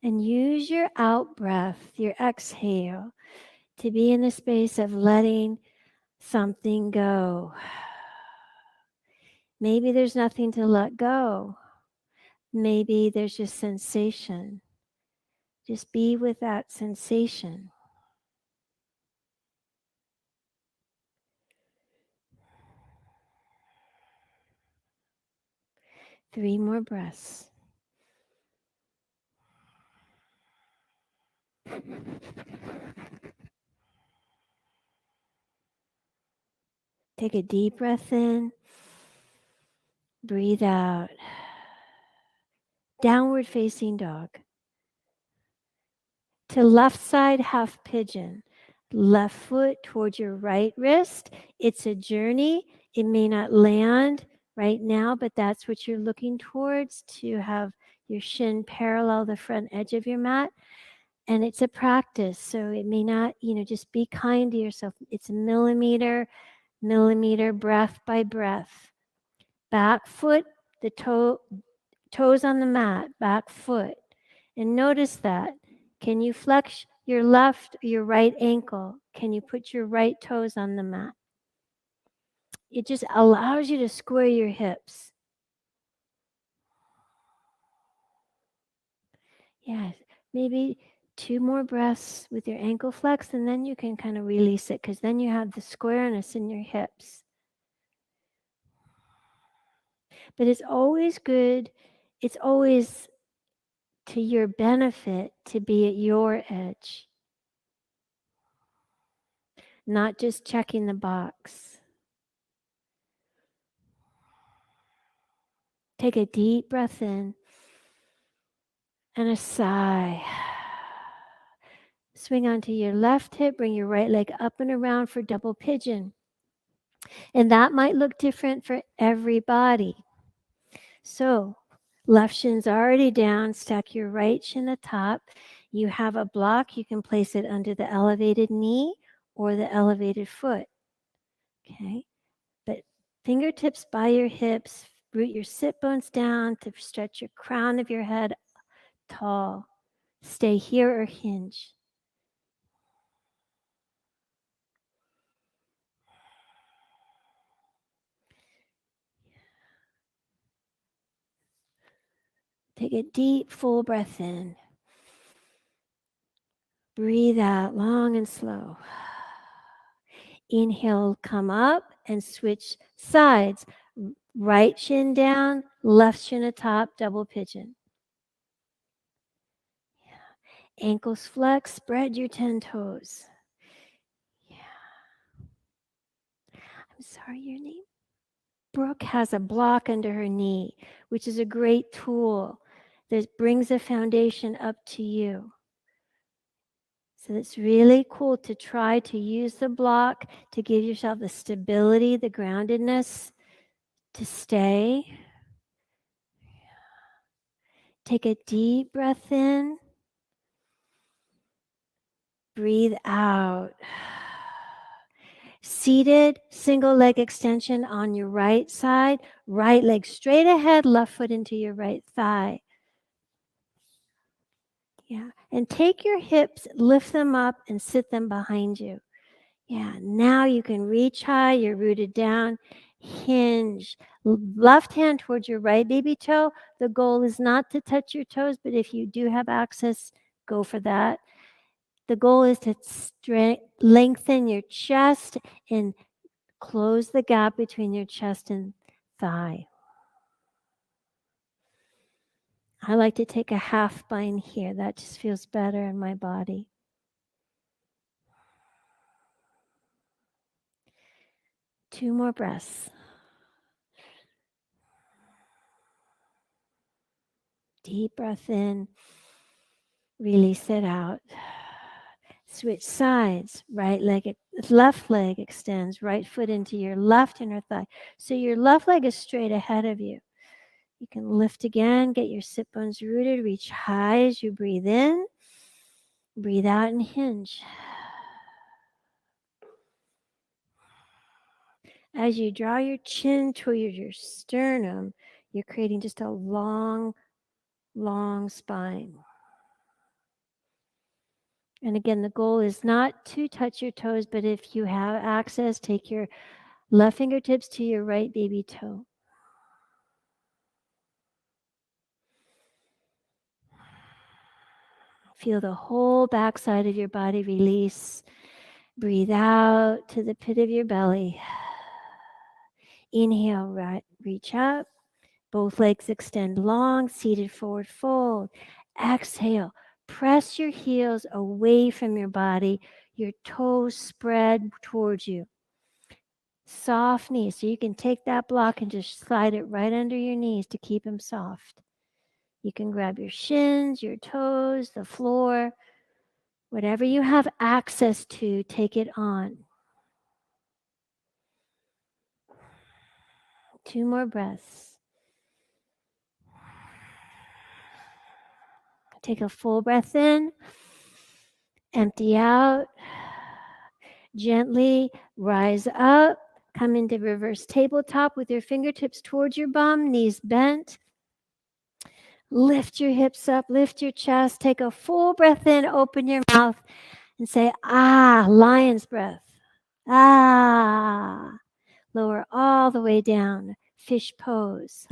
And use your out breath, your exhale, to be in the space of letting something go. Maybe there's nothing to let go. Maybe there's just sensation. Just be with that sensation. Three more breaths. Take a deep breath in. Breathe out. Downward facing dog. To left side half pigeon. Left foot towards your right wrist. It's a journey. It may not land right now, but that's what you're looking towards, to have your shin parallel the front edge of your mat. And it's a practice, so it may not, just be kind to yourself. It's millimeter, breath by breath. Back foot, the toes on the mat, back foot. And notice that. Can you flex your left or your right ankle? Can you put your right toes on the mat? It just allows you to square your hips. Yes, maybe 2 more breaths with your ankle flexed, and then you can kind of release it, because then you have the squareness in your hips. But it's always good, it's always to your benefit to be at your edge, not just checking the box. Take a deep breath in and a sigh. Swing onto your left hip, bring your right leg up and around for double pigeon. And that might look different for everybody. So, left shin's already down, stack your right shin atop. You have a block, you can place it under the elevated knee or the elevated foot. Okay? But fingertips by your hips, root your sit bones down to stretch your crown of your head tall. Stay here or hinge. Take a deep, full breath in. Breathe out long and slow. Inhale, come up and switch sides. Right shin down, left shin atop, double pigeon. Yeah. Ankles flex, spread your 10 toes. Yeah. I'm sorry, your name? Brooke has a block under her knee, which is a great tool that brings a foundation up to you. So it's really cool to try to use the block to give yourself the stability, the groundedness to stay. Take a deep breath in. Breathe out. Seated, single leg extension on your right side, right leg straight ahead, left foot into your right thigh. Yeah, and take your hips, lift them up and sit them behind you. Yeah, now you can reach high, you're rooted down, hinge. Left hand towards your right baby toe. The goal is not to touch your toes, but if you do have access, go for that. The goal is to lengthen your chest and close the gap between your chest and thigh. I like to take a half bind here. That just feels better in my body. Two more breaths. Deep breath in. Release it out. Switch sides. Left leg extends. Right foot into your left inner thigh. So your left leg is straight ahead of you. You can lift again. Get your sit bones rooted. Reach high as you breathe in. Breathe out and hinge. As you draw your chin toward your sternum, you're creating just a long, long spine. And again, the goal is not to touch your toes, but if you have access, take your left fingertips to your right baby toe. Feel the whole backside of your body release. Breathe out to the pit of your belly. Inhale, right, reach up. Both legs extend long, seated forward fold. Exhale, press your heels away from your body. Your toes spread towards you. Soft knees. So you can take that block and just slide it right under your knees to keep them soft. You can grab your shins, your toes, the floor. Whatever you have access to, take it on. 2 more breaths. Take a full breath in. Empty out. Gently rise up. Come into reverse tabletop with your fingertips towards your bum, knees bent. Lift your hips up, lift your chest. Take a full breath in, open your mouth, and say, ah, lion's breath. Ah. Lower all the way down, fish pose.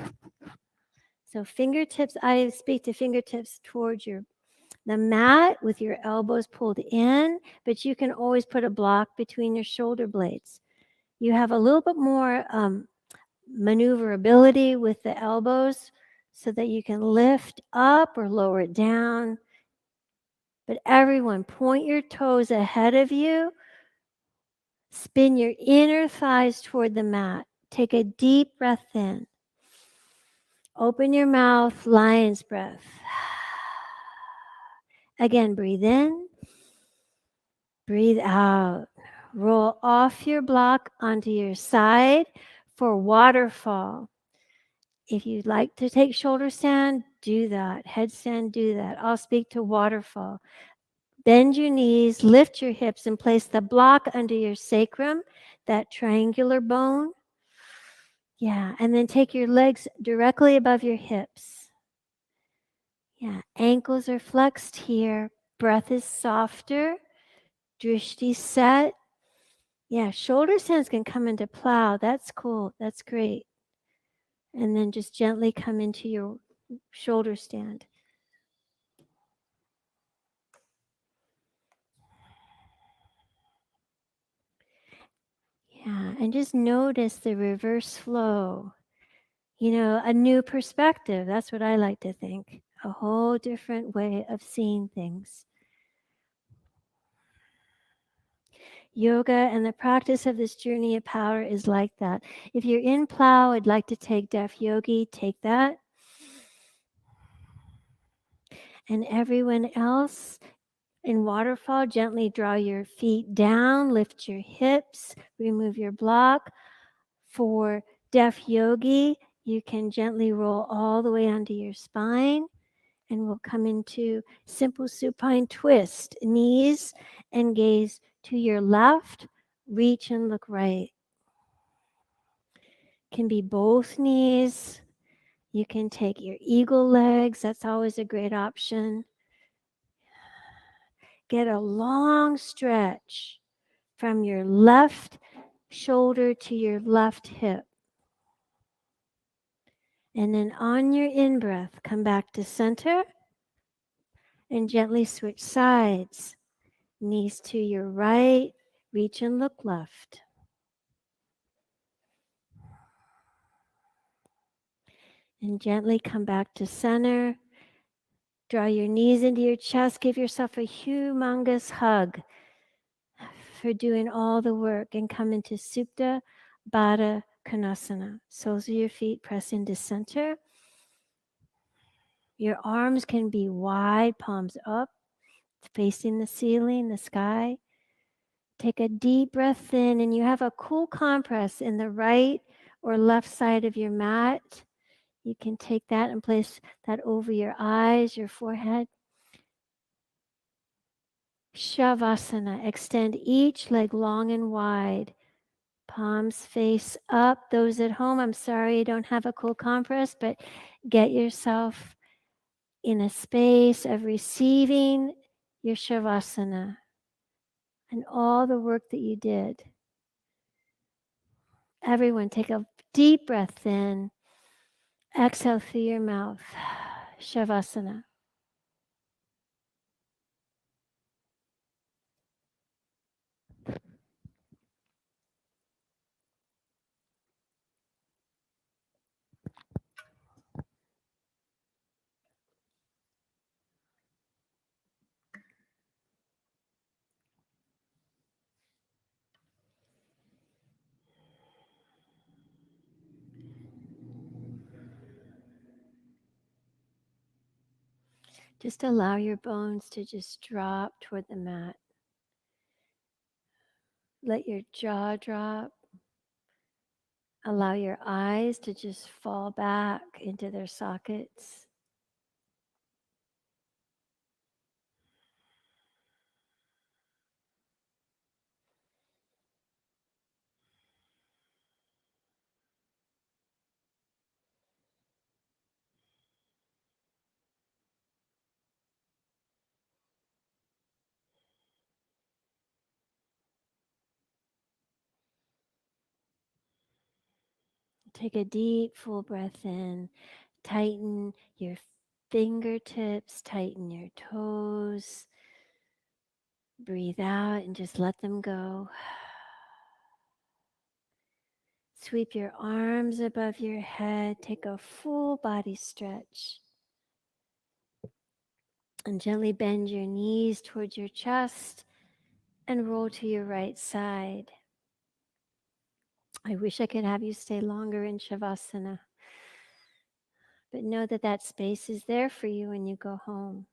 So fingertips, I speak to fingertips towards the mat with your elbows pulled in, but you can always put a block between your shoulder blades. You have a little bit more maneuverability with the elbows so that you can lift up or lower it down. But everyone, point your toes ahead of you. Spin your inner thighs toward the mat. Take a deep breath in. Open your mouth, lion's breath. Again, breathe in. Breathe out. Roll off your block onto your side for waterfall. If you'd like to take shoulder stand, do that. Headstand, do that. I'll speak to waterfall. Bend your knees, lift your hips, and place the block under your sacrum, that triangular bone. Yeah, and then take your legs directly above your hips. Yeah, ankles are flexed here. Breath is softer. Drishti set. Yeah, shoulder stands can come into plow. That's cool. That's great. And then just gently come into your shoulder stand. Yeah, and just notice the reverse flow. You know, a new perspective. That's what I like to think. A whole different way of seeing things. Yoga and the practice of this journey of power is like that. If you're in plow, I'd like to take Deaf Yogi, take that. And everyone else in waterfall, gently draw your feet down, lift your hips, remove your block. For Deaf Yogi, you can gently roll all the way onto your spine And we'll come into simple supine twist. Knees and gaze to your left. Reach and look right. Can be both knees. You can take your eagle legs. That's always a great option. Get a long stretch from your left shoulder to your left hip. And then on your in-breath, come back to center and gently switch sides. Knees to your right, reach and look left. And gently come back to center. Draw your knees into your chest. Give yourself a humongous hug for doing all the work, and come into Supta Baddha Konasana. Soles of your feet press into center. Your arms can be wide, palms up, facing the ceiling, the sky. Take a deep breath in, and you have a cool compress in the right or left side of your mat. You can take that and place that over your eyes, your forehead. Shavasana. Extend each leg long and wide. Palms face up. Those at home, I'm sorry you don't have a cool compress, but get yourself in a space of receiving your Shavasana and all the work that you did. Everyone, take a deep breath in. Exhale through your mouth. Shavasana. Just allow your bones to just drop toward the mat. Let your jaw drop. Allow your eyes to just fall back into their sockets. Take a deep, full breath in. Tighten your fingertips, tighten your toes. Breathe out and just let them go. Sweep your arms above your head. Take a full body stretch. And gently bend your knees towards your chest and roll to your right side. I wish I could have you stay longer in Shavasana, but know that that space is there for you when you go home.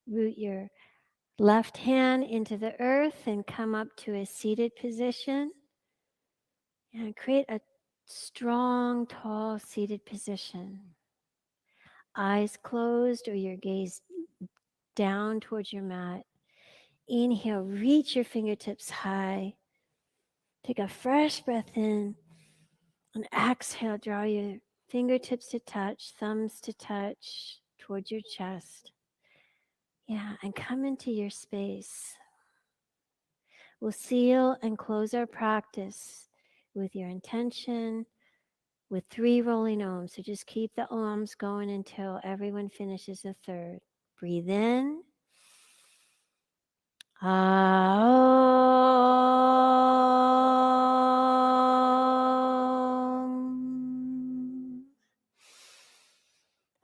Root your left hand into the earth and come up to a seated position. And create a strong, tall, seated position. Eyes closed or your gaze down towards your mat. Inhale, reach your fingertips high. Take a fresh breath in. And exhale, draw your fingertips to touch, thumbs to touch towards your chest. Yeah, and come into your space. We'll seal and close our practice with your intention, with 3 rolling ohms. So just keep the ohms going until everyone finishes a third. Breathe in. Aum.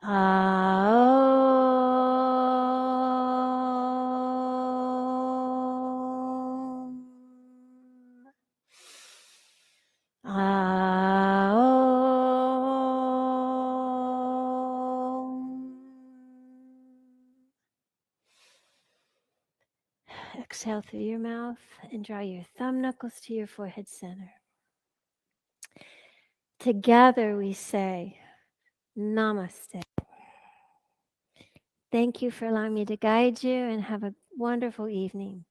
Aum. Exhale through your mouth and draw your thumb knuckles to your forehead center. Together we say, Namaste. Thank you for allowing me to guide you, and have a wonderful evening.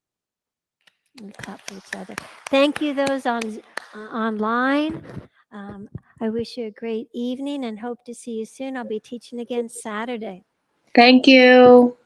We clap for each other. Thank you, those online. I wish you a great evening and hope to see you soon. I'll be teaching again Saturday. Thank you.